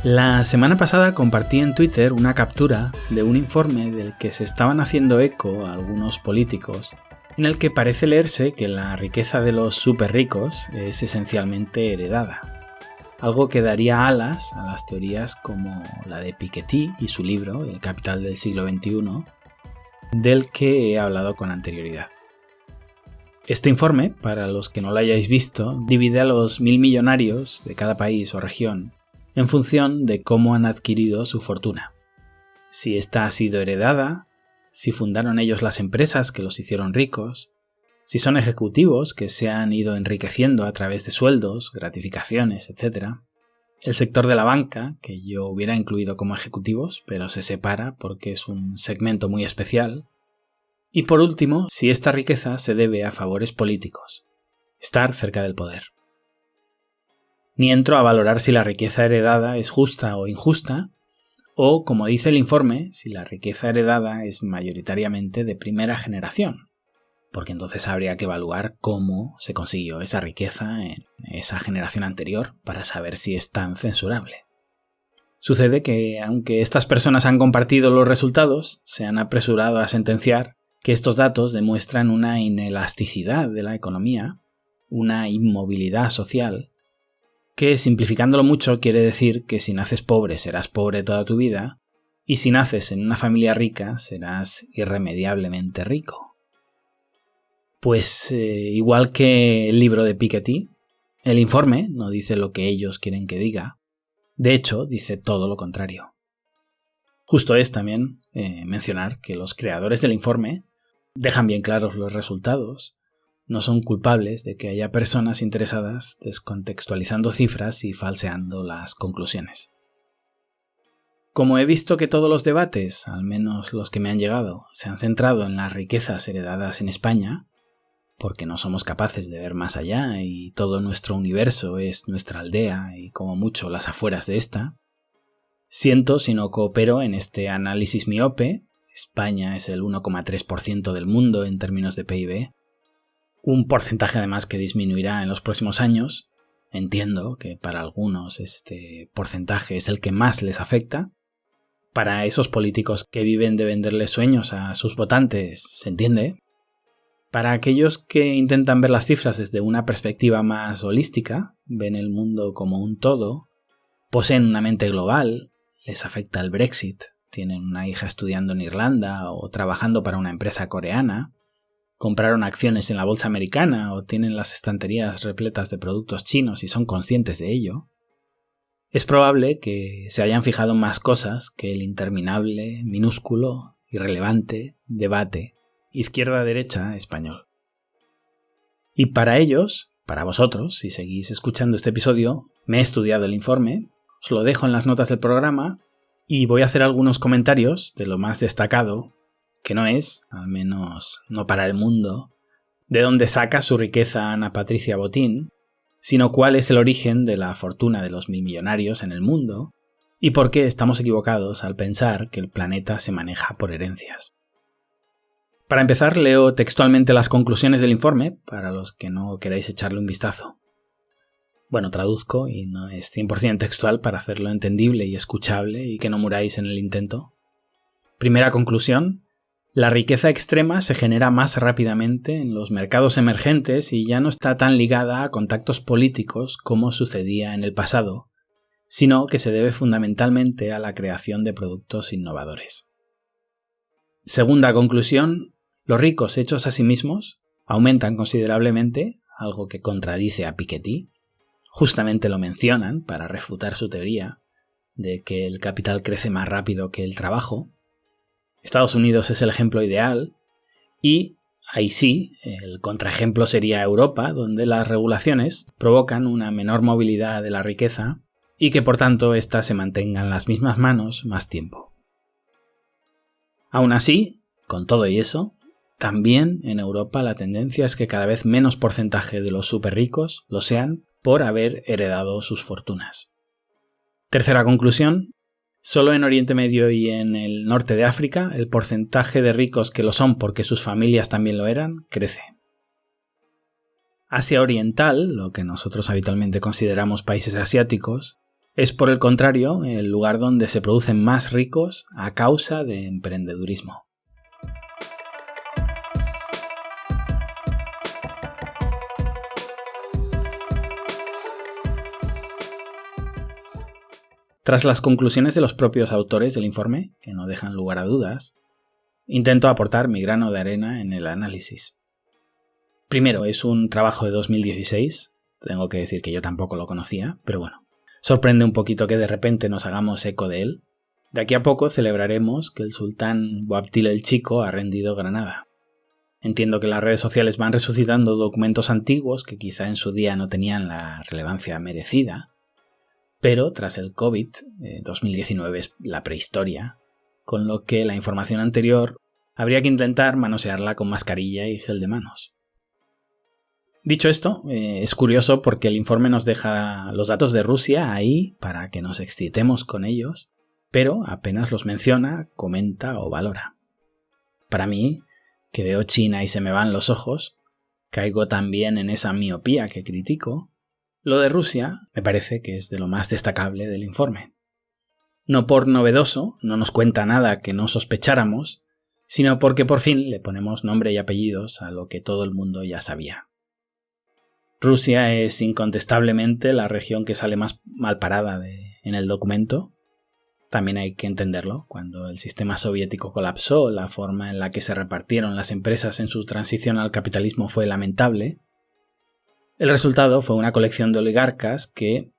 La semana pasada compartí en Twitter una captura de un informe del que se estaban haciendo eco algunos políticos, en el que parece leerse que la riqueza de los súper ricos es esencialmente heredada, algo que daría alas a las teorías como la de Piketty y su libro El capital del siglo XXI, del que he hablado con anterioridad. Este informe, para los que no lo hayáis visto, divide a los 1000 millonarios de cada país o región en función de cómo han adquirido su fortuna. Si esta ha sido heredada, si fundaron ellos las empresas que los hicieron ricos, si son ejecutivos que se han ido enriqueciendo a través de sueldos, gratificaciones, etc. El sector de la banca, que yo hubiera incluido como ejecutivos, pero se separa porque es un segmento muy especial. Y por último, si esta riqueza se debe a favores políticos, estar cerca del poder. Ni entro a valorar si la riqueza heredada es justa o injusta, o, como dice el informe, si la riqueza heredada es mayoritariamente de primera generación, porque entonces habría que evaluar cómo se consiguió esa riqueza en esa generación anterior para saber si es tan censurable. Sucede que, aunque estas personas han compartido los resultados, se han apresurado a sentenciar que estos datos demuestran una inelasticidad de la economía, una inmovilidad social, que, simplificándolo mucho, quiere decir que si naces pobre serás pobre toda tu vida, y si naces en una familia rica serás irremediablemente rico. Pues igual que el libro de Piketty, el informe no dice lo que ellos quieren que diga, de hecho dice todo lo contrario. Justo es también mencionar que los creadores del informe dejan bien claros los resultados, no son culpables de que haya personas interesadas descontextualizando cifras y falseando las conclusiones. Como he visto que todos los debates, al menos los que me han llegado, se han centrado en las riquezas heredadas en España, porque no somos capaces de ver más allá y todo nuestro universo es nuestra aldea y como mucho las afueras de esta, siento si no coopero en este análisis miope. España es el 1,3% del mundo en términos de PIB, un porcentaje además que disminuirá en los próximos años. Entiendo que para algunos este porcentaje es el que más les afecta. Para esos políticos que viven de venderles sueños a sus votantes, se entiende. Para aquellos que intentan ver las cifras desde una perspectiva más holística, ven el mundo como un todo, poseen una mente global, les afecta el Brexit, tienen una hija estudiando en Irlanda o trabajando para una empresa coreana, compraron acciones en la bolsa americana o tienen las estanterías repletas de productos chinos y son conscientes de ello, es probable que se hayan fijado más cosas que el interminable, minúsculo, irrelevante debate izquierda-derecha español. Y para ellos, para vosotros, si seguís escuchando este episodio, me he estudiado el informe, os lo dejo en las notas del programa y voy a hacer algunos comentarios de lo más destacado, que no es, al menos no para el mundo, de dónde saca su riqueza Ana Patricia Botín, sino cuál es el origen de la fortuna de los 1000 millonarios en el mundo y por qué estamos equivocados al pensar que el planeta se maneja por herencias. Para empezar, leo textualmente las conclusiones del informe, para los que no queráis echarle un vistazo. Bueno, traduzco y no es 100% textual para hacerlo entendible y escuchable y que no muráis en el intento. Primera conclusión. La riqueza extrema se genera más rápidamente en los mercados emergentes y ya no está tan ligada a contactos políticos como sucedía en el pasado, sino que se debe fundamentalmente a la creación de productos innovadores. Segunda conclusión, los ricos hechos a sí mismos aumentan considerablemente, algo que contradice a Piketty. Justamente lo mencionan para refutar su teoría de que el capital crece más rápido que el trabajo. Estados Unidos es el ejemplo ideal y, ahí sí, el contraejemplo sería Europa, donde las regulaciones provocan una menor movilidad de la riqueza y que por tanto ésta se mantenga en las mismas manos más tiempo. Aún así, con todo y eso, también en Europa la tendencia es que cada vez menos porcentaje de los superricos lo sean por haber heredado sus fortunas. Tercera conclusión. Solo en Oriente Medio y en el norte de África, el porcentaje de ricos que lo son porque sus familias también lo eran, crece. Asia Oriental, lo que nosotros habitualmente consideramos países asiáticos, es por el contrario el lugar donde se producen más ricos a causa de emprendedurismo. Tras las conclusiones de los propios autores del informe, que no dejan lugar a dudas, intento aportar mi grano de arena en el análisis. Primero, es un trabajo de 2016, tengo que decir que yo tampoco lo conocía, pero bueno, sorprende un poquito que de repente nos hagamos eco de él. De aquí a poco celebraremos que el sultán Boabdil el Chico ha rendido Granada. Entiendo que las redes sociales van resucitando documentos antiguos que quizá en su día no tenían la relevancia merecida, pero tras el COVID, 2019 es la prehistoria, con lo que la información anterior habría que intentar manosearla con mascarilla y gel de manos. Dicho esto, es curioso porque el informe nos deja los datos de Rusia ahí para que nos excitemos con ellos, pero apenas los menciona, comenta o valora. Para mí, que veo China y se me van los ojos, caigo también en esa miopía que critico. Lo de Rusia me parece que es de lo más destacable del informe. No por novedoso, no nos cuenta nada que no sospecháramos, sino porque por fin le ponemos nombre y apellidos a lo que todo el mundo ya sabía. Rusia es incontestablemente la región que sale más mal parada en el documento. También hay que entenderlo. Cuando el sistema soviético colapsó, la forma en la que se repartieron las empresas en su transición al capitalismo fue lamentable. El resultado fue una colección de oligarcas que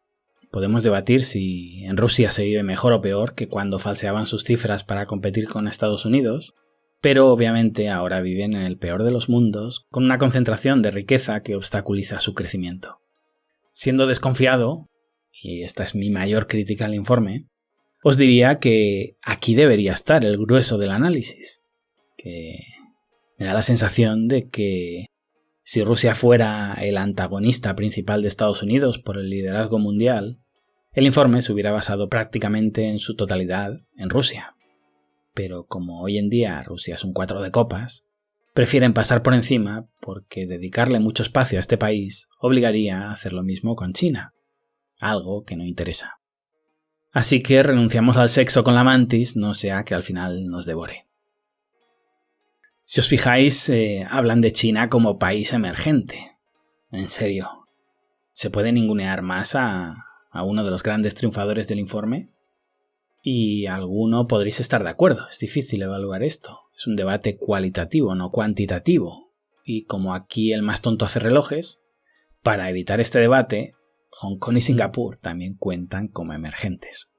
podemos debatir si en Rusia se vive mejor o peor que cuando falseaban sus cifras para competir con Estados Unidos, pero obviamente ahora viven en el peor de los mundos, con una concentración de riqueza que obstaculiza su crecimiento. Siendo desconfiado, y esta es mi mayor crítica al informe, os diría que aquí debería estar el grueso del análisis, que me da la sensación de que si Rusia fuera el antagonista principal de Estados Unidos por el liderazgo mundial, el informe se hubiera basado prácticamente en su totalidad en Rusia. Pero como hoy en día Rusia es un 4 de copas, prefieren pasar por encima porque dedicarle mucho espacio a este país obligaría a hacer lo mismo con China, algo que no interesa. Así que renunciamos al sexo con la mantis, no sea que al final nos devore. Si os fijáis, hablan de China como país emergente. En serio, ¿se puede ningunear más a uno de los grandes triunfadores del informe? Y alguno podréis estar de acuerdo, es difícil evaluar esto. Es un debate cualitativo, no cuantitativo. Y como aquí el más tonto hace relojes, para evitar este debate, Hong Kong y Singapur también cuentan como emergentes.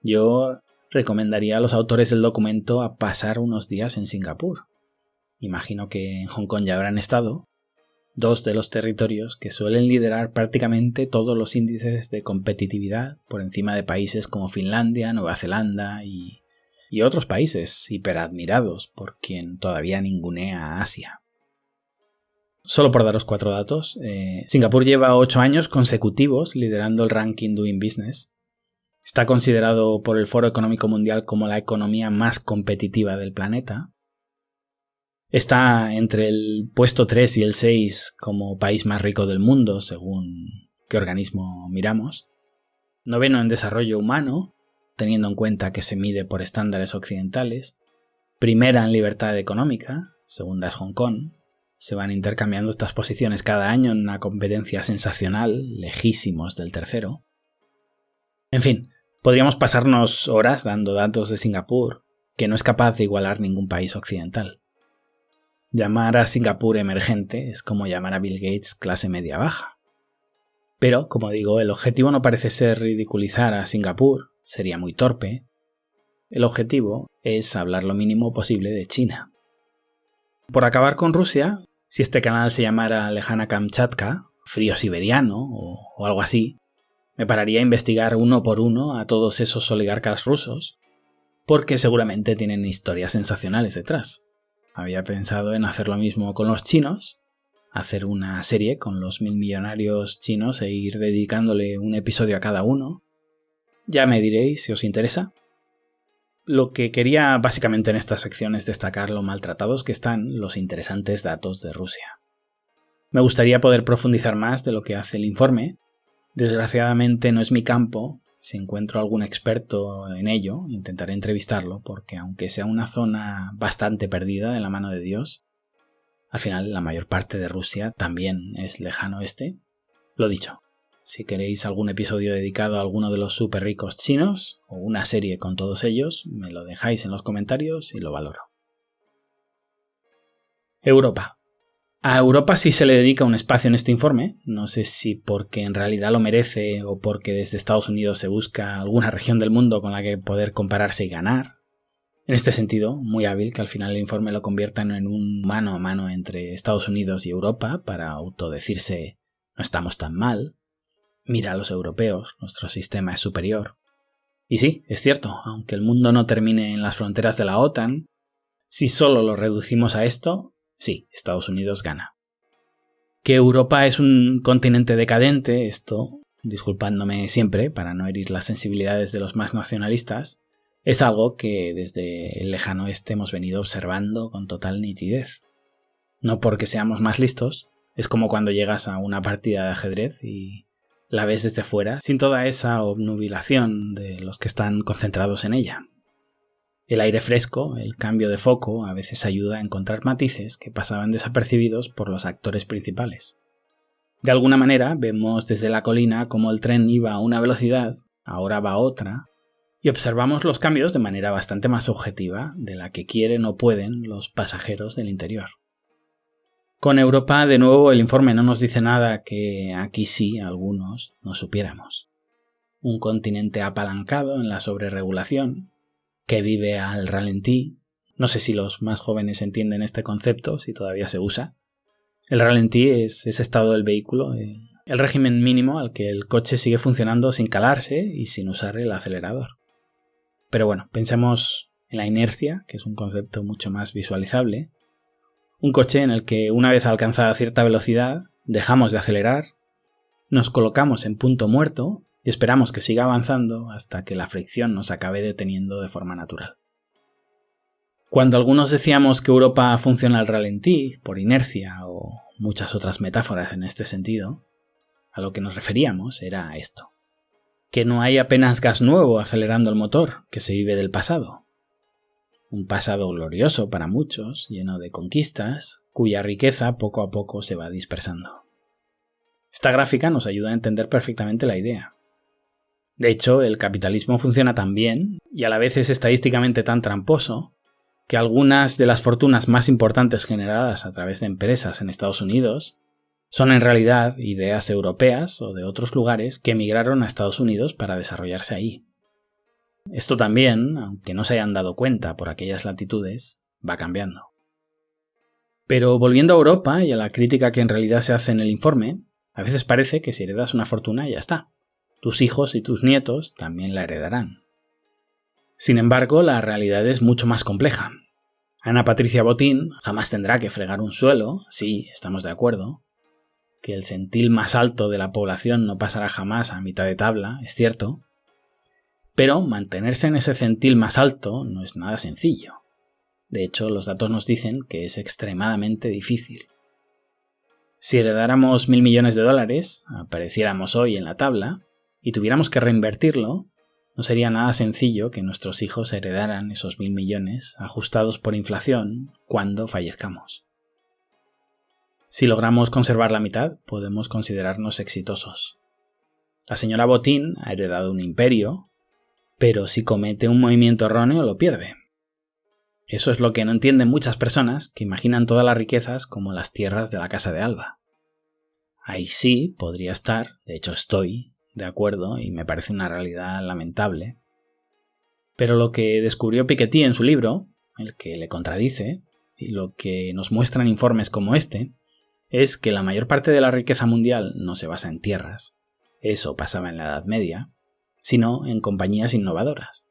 Yo recomendaría a los autores del documento a pasar unos días en Singapur. Imagino que en Hong Kong ya habrán estado, dos de los territorios que suelen liderar prácticamente todos los índices de competitividad por encima de países como Finlandia, Nueva Zelanda y otros países hiperadmirados por quien todavía ningunea a Asia. Solo por daros 4 datos, Singapur lleva 8 años consecutivos liderando el ranking Doing Business. Está considerado por el Foro Económico Mundial como la economía más competitiva del planeta. Está entre el puesto 3 y el 6 como país más rico del mundo, según qué organismo miramos. 9º en desarrollo humano, teniendo en cuenta que se mide por estándares occidentales. 1ª en libertad económica, segunda es Hong Kong. Se van intercambiando estas posiciones cada año en una competencia sensacional, lejísimos del 3º. En fin, podríamos pasarnos horas dando datos de Singapur, que no es capaz de igualar ningún país occidental. Llamar a Singapur emergente es como llamar a Bill Gates clase media baja. Pero, como digo, el objetivo no parece ser ridiculizar a Singapur, sería muy torpe. El objetivo es hablar lo mínimo posible de China. Por acabar con Rusia, si este canal se llamara Lejana Kamchatka, frío siberiano o algo así, me pararía a investigar uno por uno a todos esos oligarcas rusos, porque seguramente tienen historias sensacionales detrás. Había pensado en hacer lo mismo con los chinos, hacer una serie con los 1000 millonarios chinos e ir dedicándole un episodio a cada uno. Ya me diréis si os interesa. Lo que quería básicamente en esta sección es destacar lo maltratados que están los interesantes datos de Rusia. Me gustaría poder profundizar más de lo que hace el informe. Desgraciadamente no es mi campo. Si encuentro algún experto en ello, intentaré entrevistarlo, porque aunque sea una zona bastante perdida de la mano de Dios, al final la mayor parte de Rusia también es lejano oeste. Lo dicho, si queréis algún episodio dedicado a alguno de los súper ricos chinos o una serie con todos ellos, me lo dejáis en los comentarios y lo valoro. Europa. A Europa sí se le dedica un espacio en este informe, no sé si porque en realidad lo merece o porque desde Estados Unidos se busca alguna región del mundo con la que poder compararse y ganar. En este sentido, muy hábil que al final el informe lo conviertan en un mano a mano entre Estados Unidos y Europa para autodecirse no estamos tan mal, mira a los europeos, nuestro sistema es superior. Y sí, es cierto, aunque el mundo no termine en las fronteras de la OTAN, si solo lo reducimos a esto, sí, Estados Unidos gana. Que Europa es un continente decadente, esto, disculpándome siempre para no herir las sensibilidades de los más nacionalistas, es algo que desde el lejano oeste hemos venido observando con total nitidez. No porque seamos más listos, es como cuando llegas a una partida de ajedrez y la ves desde fuera sin toda esa obnubilación de los que están concentrados en ella. El aire fresco, el cambio de foco, a veces ayuda a encontrar matices que pasaban desapercibidos por los actores principales. De alguna manera, vemos desde la colina cómo el tren iba a una velocidad, ahora va a otra, y observamos los cambios de manera bastante más objetiva de la que quieren o pueden los pasajeros del interior. Con Europa, de nuevo, el informe no nos dice nada que aquí sí algunos no supiéramos. Un continente apalancado en la sobreregulación, que vive al ralentí. No sé si los más jóvenes entienden este concepto, si todavía se usa. El ralentí es ese estado del vehículo, el régimen mínimo al que el coche sigue funcionando sin calarse y sin usar el acelerador. Pero bueno, pensemos en la inercia, que es un concepto mucho más visualizable. Un coche en el que una vez alcanzada cierta velocidad, dejamos de acelerar, nos colocamos en punto muerto y esperamos que siga avanzando hasta que la fricción nos acabe deteniendo de forma natural. Cuando algunos decíamos que Europa funciona al ralentí, por inercia o muchas otras metáforas en este sentido, a lo que nos referíamos era a esto. Que no hay apenas gas nuevo acelerando el motor, que se vive del pasado. Un pasado glorioso para muchos, lleno de conquistas, cuya riqueza poco a poco se va dispersando. Esta gráfica nos ayuda a entender perfectamente la idea. De hecho, el capitalismo funciona tan bien, y a la vez es estadísticamente tan tramposo, que algunas de las fortunas más importantes generadas a través de empresas en Estados Unidos son en realidad ideas europeas o de otros lugares que emigraron a Estados Unidos para desarrollarse ahí. Esto también, aunque no se hayan dado cuenta por aquellas latitudes, va cambiando. Pero volviendo a Europa y a la crítica que en realidad se hace en el informe, a veces parece que si heredas una fortuna ya está. Tus hijos y tus nietos también la heredarán. Sin embargo, la realidad es mucho más compleja. Ana Patricia Botín jamás tendrá que fregar un suelo, sí, estamos de acuerdo. Que el centil más alto de la población no pasará jamás a mitad de tabla, es cierto. Pero mantenerse en ese centil más alto no es nada sencillo. De hecho, los datos nos dicen que es extremadamente difícil. Si heredáramos 1.000 millones de dólares, apareciéramos hoy en la tabla, y tuviéramos que reinvertirlo, no sería nada sencillo que nuestros hijos heredaran esos 1.000 millones ajustados por inflación cuando fallezcamos. Si logramos conservar la mitad, podemos considerarnos exitosos. La señora Botín ha heredado un imperio, pero si comete un movimiento erróneo lo pierde. Eso es lo que no entienden muchas personas que imaginan todas las riquezas como las tierras de la Casa de Alba. Ahí sí podría estar, de hecho estoy de acuerdo y me parece una realidad lamentable. Pero lo que descubrió Piketty en su libro, el que le contradice, y lo que nos muestran informes como este, es que la mayor parte de la riqueza mundial no se basa en tierras, eso pasaba en la Edad Media, sino en compañías innovadoras.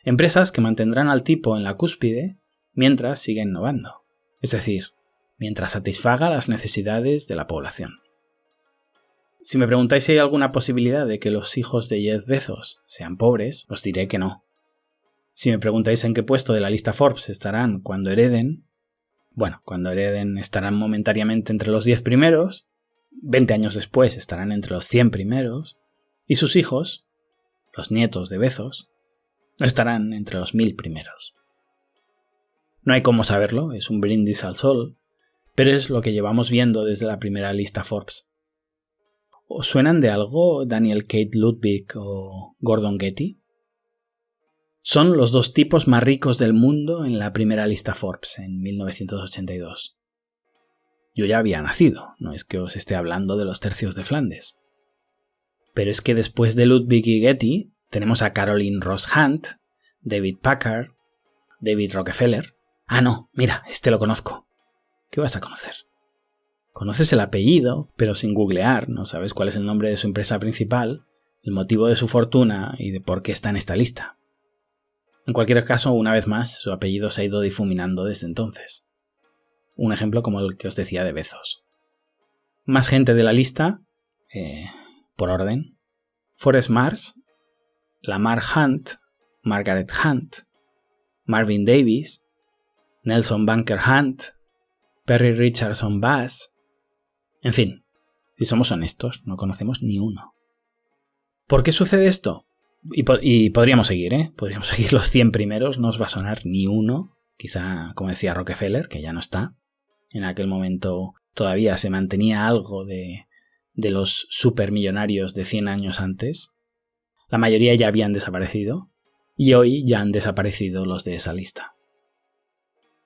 Empresas que mantendrán al tipo en la cúspide mientras siga innovando, es decir, mientras satisfaga las necesidades de la población. Si me preguntáis si hay alguna posibilidad de que los hijos de Jeff Bezos sean pobres, os diré que no. Si me preguntáis en qué puesto de la lista Forbes estarán cuando hereden, bueno, cuando hereden estarán momentáneamente entre los 10 primeros, 20 años después estarán entre los 100 primeros, y sus hijos, los nietos de Bezos, estarán entre los 1000 primeros. No hay cómo saberlo, es un brindis al sol, pero es lo que llevamos viendo desde la primera lista Forbes. ¿Os suenan de algo Daniel Kate Ludwig o Gordon Getty? Son los dos tipos más ricos del mundo en la primera lista Forbes en 1982. Yo ya había nacido, no es que os esté hablando de los tercios de Flandes. Pero es que después de Ludwig y Getty tenemos a Caroline Ross Hunt, David Packard, David Rockefeller. Ah, no, mira, este lo conozco. ¿Qué vas a conocer? Conoces el apellido, pero sin googlear, no sabes cuál es el nombre de su empresa principal, el motivo de su fortuna y de por qué está en esta lista. En cualquier caso, una vez más, su apellido se ha ido difuminando desde entonces. Un ejemplo como el que os decía de Bezos. Más gente de la lista, por orden: Forrest Mars, Lamar Hunt, Margaret Hunt, Marvin Davis, Nelson Bunker Hunt, Perry Richardson Bass. En fin, si somos honestos, no conocemos ni uno. ¿Por qué sucede esto? Y podríamos seguir, Podríamos seguir los 100 primeros, no os va a sonar ni uno. Quizá, como decía Rockefeller, que ya no está. En aquel momento todavía se mantenía algo de los supermillonarios de 100 años antes. La mayoría ya habían desaparecido. Y hoy ya han desaparecido los de esa lista.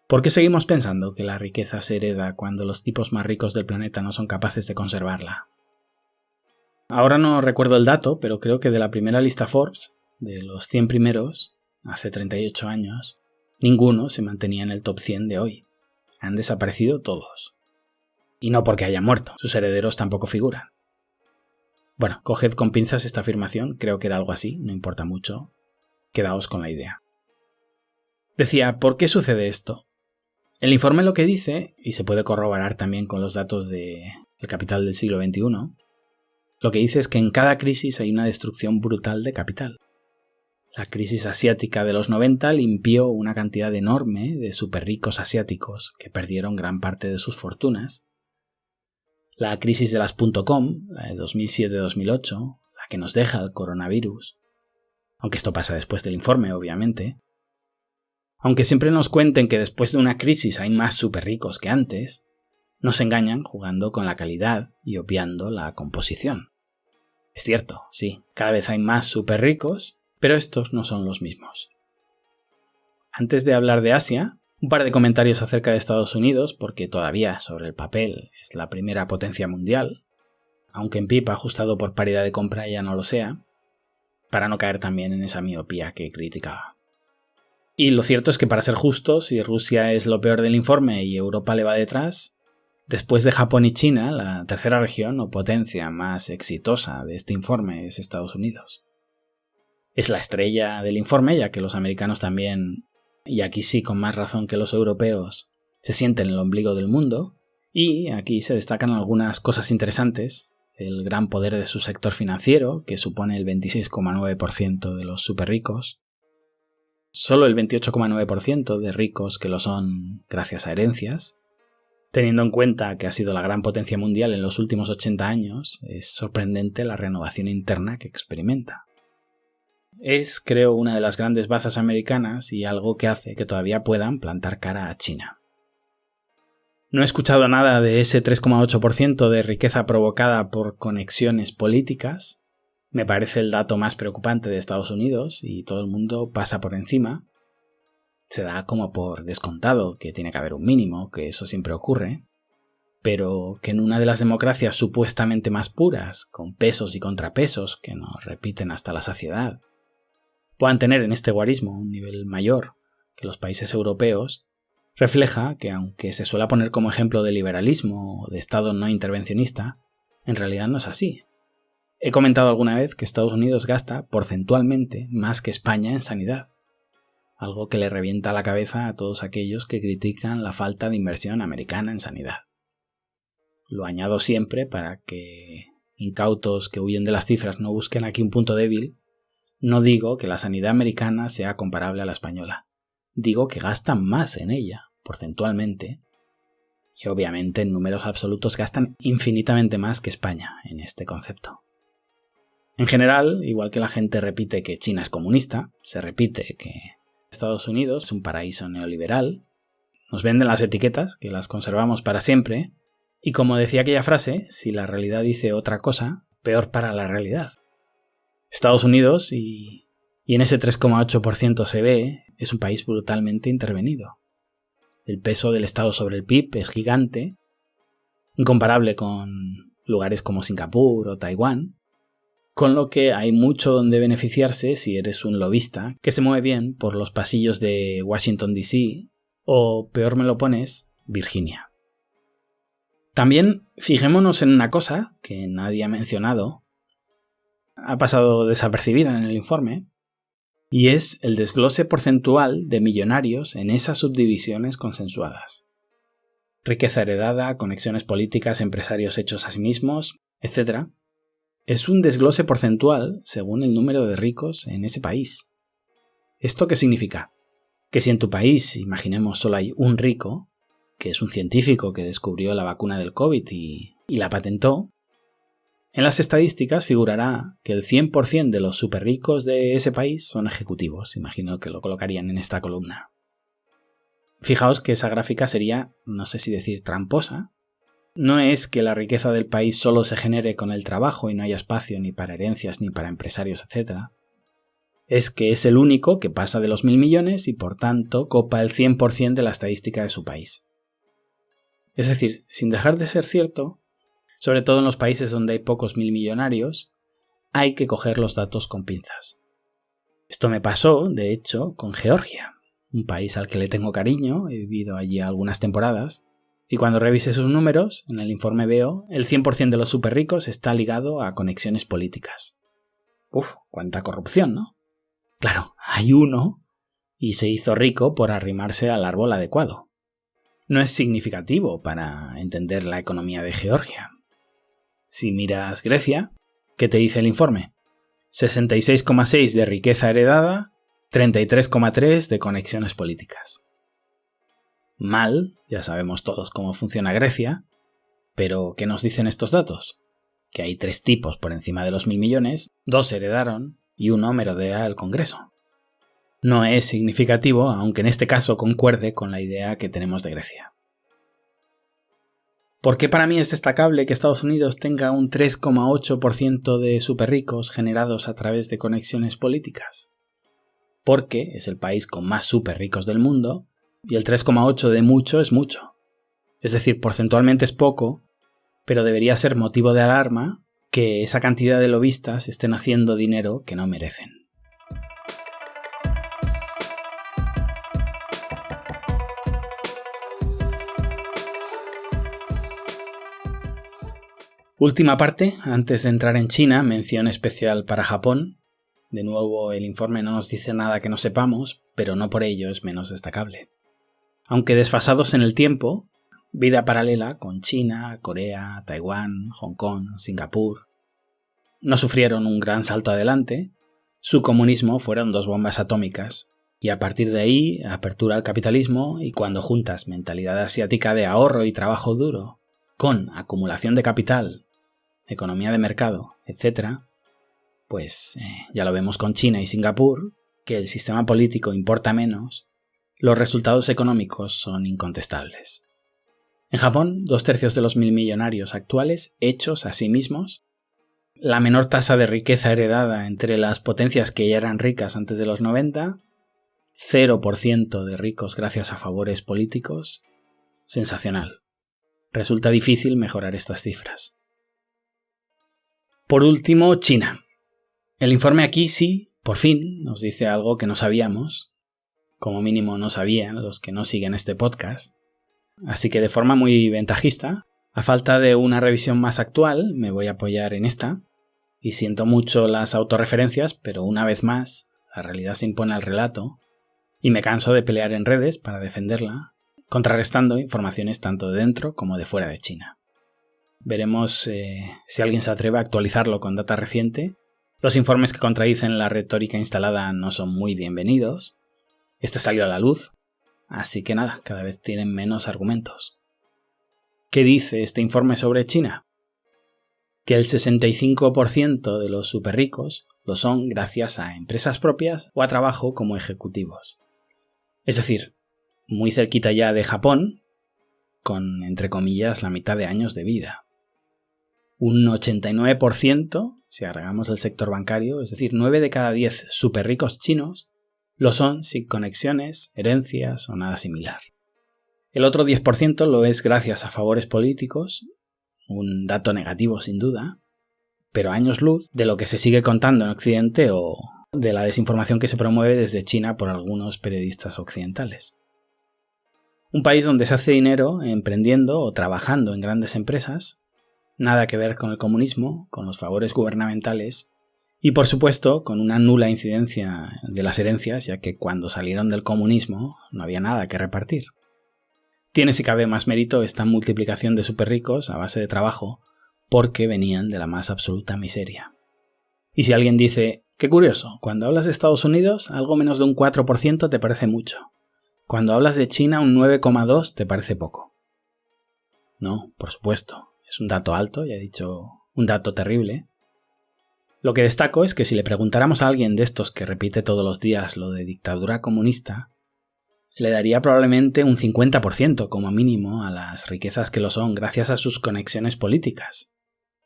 ¿Por qué seguimos pensando que la riqueza se hereda cuando los tipos más ricos del planeta no son capaces de conservarla? Ahora no recuerdo el dato, pero creo que de la primera lista Forbes, de los 100 primeros, hace 38 años, ninguno se mantenía en el top 100 de hoy. Han desaparecido todos. Y no porque hayan muerto, sus herederos tampoco figuran. Bueno, coged con pinzas esta afirmación, creo que era algo así, no importa mucho. Quedaos con la idea. Decía, ¿por qué sucede esto? El informe lo que dice, y se puede corroborar también con los datos del capital del siglo XXI, lo que dice es que en cada crisis hay una destrucción brutal de capital. La crisis asiática de los 90 limpió una cantidad enorme de superricos asiáticos que perdieron gran parte de sus fortunas. La crisis de las .com, la de 2007-2008, la que nos deja el coronavirus, aunque esto pasa después del informe, obviamente. Aunque siempre nos cuenten que después de una crisis hay más superricos que antes, nos engañan jugando con la calidad y obviando la composición. Es cierto, sí, cada vez hay más superricos, pero estos no son los mismos. Antes de hablar de Asia, un par de comentarios acerca de Estados Unidos, porque todavía sobre el papel es la primera potencia mundial, aunque en PIB ajustado por paridad de compra ya no lo sea, para no caer también en esa miopía que criticaba. Y lo cierto es que, para ser justos, si Rusia es lo peor del informe y Europa le va detrás, después de Japón y China, la tercera región o potencia más exitosa de este informe es Estados Unidos. Es la estrella del informe, ya que los americanos también, y aquí sí con más razón que los europeos, se sienten el ombligo del mundo, y aquí se destacan algunas cosas interesantes: el gran poder de su sector financiero, que supone el 26,9% de los superricos, solo el 28,9% de ricos que lo son gracias a herencias. Teniendo en cuenta que ha sido la gran potencia mundial en los últimos 80 años, es sorprendente la renovación interna que experimenta. Es, creo, una de las grandes bazas americanas y algo que hace que todavía puedan plantar cara a China. No he escuchado nada de ese 3,8% de riqueza provocada por conexiones políticas. Me parece el dato más preocupante de Estados Unidos y todo el mundo pasa por encima. Se da como por descontado que tiene que haber un mínimo, que eso siempre ocurre, pero que en una de las democracias supuestamente más puras, con pesos y contrapesos que nos repiten hasta la saciedad, puedan tener en este guarismo un nivel mayor que los países europeos, refleja que, aunque se suele poner como ejemplo de liberalismo o de Estado no intervencionista, en realidad no es así. He comentado alguna vez que Estados Unidos gasta porcentualmente más que España en sanidad, algo que le revienta la cabeza a todos aquellos que critican la falta de inversión americana en sanidad. Lo añado siempre para que incautos que huyen de las cifras no busquen aquí un punto débil. No digo que la sanidad americana sea comparable a la española. Digo que gastan más en ella, porcentualmente, Y obviamente en números absolutos gastan infinitamente más que España en este concepto. En general, igual que la gente repite que China es comunista, se repite que Estados Unidos es un paraíso neoliberal, nos venden las etiquetas, que las conservamos para siempre, y como decía aquella frase, si la realidad dice otra cosa, peor para la realidad. Estados Unidos, y en ese 3,8% se ve, es un país brutalmente intervenido. El peso del Estado sobre el PIB es gigante, incomparable con lugares como Singapur o Taiwán, con lo que hay mucho donde beneficiarse si eres un lobista que se mueve bien por los pasillos de Washington DC o, peor me lo pones, Virginia. También fijémonos en una cosa que nadie ha mencionado, ha pasado desapercibida en el informe, y es el desglose porcentual de millonarios en esas subdivisiones consensuadas. Riqueza heredada, conexiones políticas, empresarios hechos a sí mismos, etc. Es un desglose porcentual según el número de ricos en ese país. ¿Esto qué significa? Que si en tu país, imaginemos, solo hay un rico, que es un científico que descubrió la vacuna del COVID y la patentó, en las estadísticas figurará que el 100% de los superricos de ese país son ejecutivos. Imagino que lo colocarían en esta columna. Fijaos que esa gráfica sería, no sé si decir tramposa. No es que la riqueza del país solo se genere con el trabajo y no haya espacio ni para herencias ni para empresarios, etc. Es que es el único que pasa de los 1.000 millones y por tanto copa el 100% de la estadística de su país. Es decir, sin dejar de ser cierto, sobre todo en los países donde hay pocos 1.000 millonarios, hay que coger los datos con pinzas. Esto me pasó, de hecho, con Georgia, un país al que le tengo cariño, he vivido allí algunas temporadas, y cuando revisé sus números, en el informe veo, el 100% de los superricos está ligado a conexiones políticas. Uf, cuánta corrupción, ¿no? Claro, hay uno, y se hizo rico por arrimarse al árbol adecuado. No es significativo para entender la economía de Georgia. Si miras Grecia, ¿qué te dice el informe? 66,6 de riqueza heredada, 33,3 de conexiones políticas. Mal, ya sabemos todos cómo funciona Grecia, pero ¿qué nos dicen estos datos? Que hay 3 tipos por encima de los 1.000 millones, 2 heredaron y 1 merodea el Congreso. No es significativo, aunque en este caso concuerde con la idea que tenemos de Grecia. ¿Por qué para mí es destacable que Estados Unidos tenga un 3,8% de superricos generados a través de conexiones políticas? Porque es el país con más superricos del mundo y el 3,8 de mucho es mucho. Es decir, porcentualmente es poco, pero debería ser motivo de alarma que esa cantidad de lobistas estén haciendo dinero que no merecen. Última parte, antes de entrar en China, mención especial para Japón. De nuevo, el informe no nos dice nada que no sepamos, pero no por ello es menos destacable. Aunque desfasados en el tiempo, vida paralela con China, Corea, Taiwán, Hong Kong, Singapur, no sufrieron un gran salto adelante, su comunismo fueron 2 bombas atómicas, y a partir de ahí, apertura al capitalismo, y cuando juntas mentalidad asiática de ahorro y trabajo duro, con acumulación de capital, economía de mercado, etc., pues ya lo vemos con China y Singapur, que el sistema político importa menos, los resultados económicos son incontestables. En Japón, 2/3 de los 1.000 millonarios actuales hechos a sí mismos, la menor tasa de riqueza heredada entre las potencias que ya eran ricas antes de los 90, 0% de ricos gracias a favores políticos, sensacional. Resulta difícil mejorar estas cifras. Por último, China. El informe aquí sí, por fin, nos dice algo que no sabíamos, como mínimo no sabían los que no siguen este podcast, así que de forma muy ventajista, a falta de una revisión más actual, me voy a apoyar en esta, y siento mucho las autorreferencias, pero una vez más, la realidad se impone al relato, y me canso de pelear en redes para defenderla, contrarrestando informaciones tanto de dentro como de fuera de China. Veremos si alguien se atreve a actualizarlo con data reciente. Los informes que contradicen la retórica instalada no son muy bienvenidos. Este salió a la luz, así que nada, cada vez tienen menos argumentos. ¿Qué dice este informe sobre China? Que el 65% de los superricos lo son gracias a empresas propias o a trabajo como ejecutivos. Es decir, muy cerquita ya de Japón, con, entre comillas, la mitad de años de vida. Un 89%, si agregamos el sector bancario, es decir, 9 de cada 10 superricos chinos, lo son sin conexiones, herencias o nada similar. El otro 10% lo es gracias a favores políticos, un dato negativo sin duda, pero años luz de lo que se sigue contando en Occidente o de la desinformación que se promueve desde China por algunos periodistas occidentales. Un país donde se hace dinero emprendiendo o trabajando en grandes empresas, nada que ver con el comunismo, con los favores gubernamentales y por supuesto con una nula incidencia de las herencias, ya que cuando salieron del comunismo no había nada que repartir. Tiene si cabe más mérito esta multiplicación de superricos a base de trabajo porque venían de la más absoluta miseria. Y si alguien dice, qué curioso, cuando hablas de Estados Unidos algo menos de un 4% te parece mucho. Cuando hablas de China un 9,2% te parece poco. No, por supuesto, es un dato alto, ya he dicho, un dato terrible. Lo que destaco es que si le preguntáramos a alguien de estos que repite todos los días lo de dictadura comunista, le daría probablemente un 50% como mínimo a las riquezas que lo son gracias a sus conexiones políticas.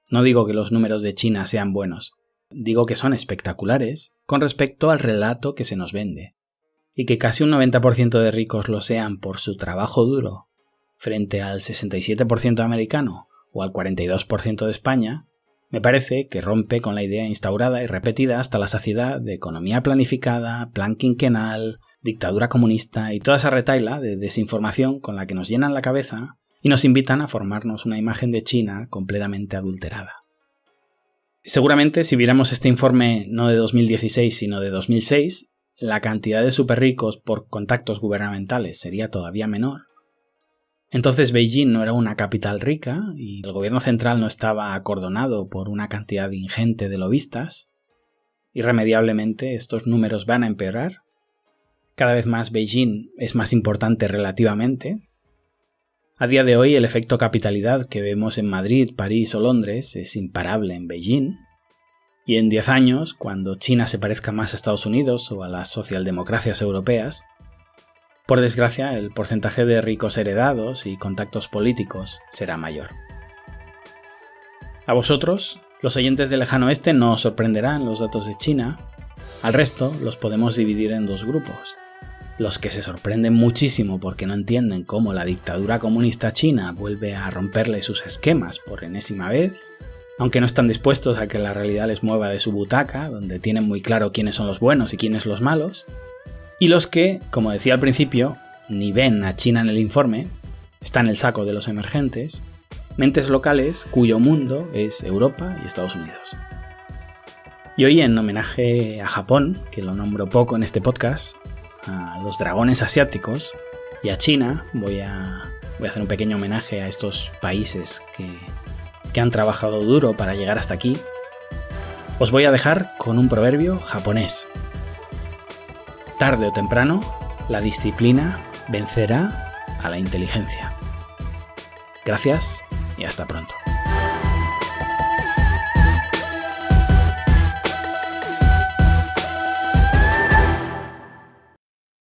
No digo que los números de China sean buenos, digo que son espectaculares con respecto al relato que se nos vende. Y que casi un 90% de ricos lo sean por su trabajo duro, frente al 67% americano o al 42% de España, me parece que rompe con la idea instaurada y repetida hasta la saciedad de economía planificada, plan quinquenal, dictadura comunista y toda esa retahíla de desinformación con la que nos llenan la cabeza y nos invitan a formarnos una imagen de China completamente adulterada. Seguramente si viéramos este informe no de 2016 sino de 2006, la cantidad de superricos por contactos gubernamentales sería todavía menor. Entonces Beijing no era una capital rica y el gobierno central no estaba acordonado por una cantidad ingente de lobistas. Irremediablemente estos números van a empeorar. Cada vez más Beijing es más importante relativamente. A día de hoy el efecto capitalidad que vemos en Madrid, París o Londres es imparable en Beijing. Y en 10 años, cuando China se parezca más a Estados Unidos o a las socialdemocracias europeas, por desgracia el porcentaje de ricos heredados y contactos políticos será mayor. A vosotros, los oyentes del lejano oeste, no os sorprenderán los datos de China. Al resto los podemos dividir en dos grupos. Los que se sorprenden muchísimo porque no entienden cómo la dictadura comunista china vuelve a romperle sus esquemas por enésima vez, aunque no están dispuestos a que la realidad les mueva de su butaca, donde tienen muy claro quiénes son los buenos y quiénes los malos, y los que, como decía al principio, ni ven a China en el informe, está en el saco de los emergentes, mentes locales cuyo mundo es Europa y Estados Unidos. Y hoy, en homenaje a Japón, que lo nombro poco en este podcast, a los dragones asiáticos y a China, voy a hacer un pequeño homenaje a estos países que han trabajado duro para llegar hasta aquí. Os voy a dejar con un proverbio japonés. Tarde o temprano, la disciplina vencerá a la inteligencia. Gracias y hasta pronto.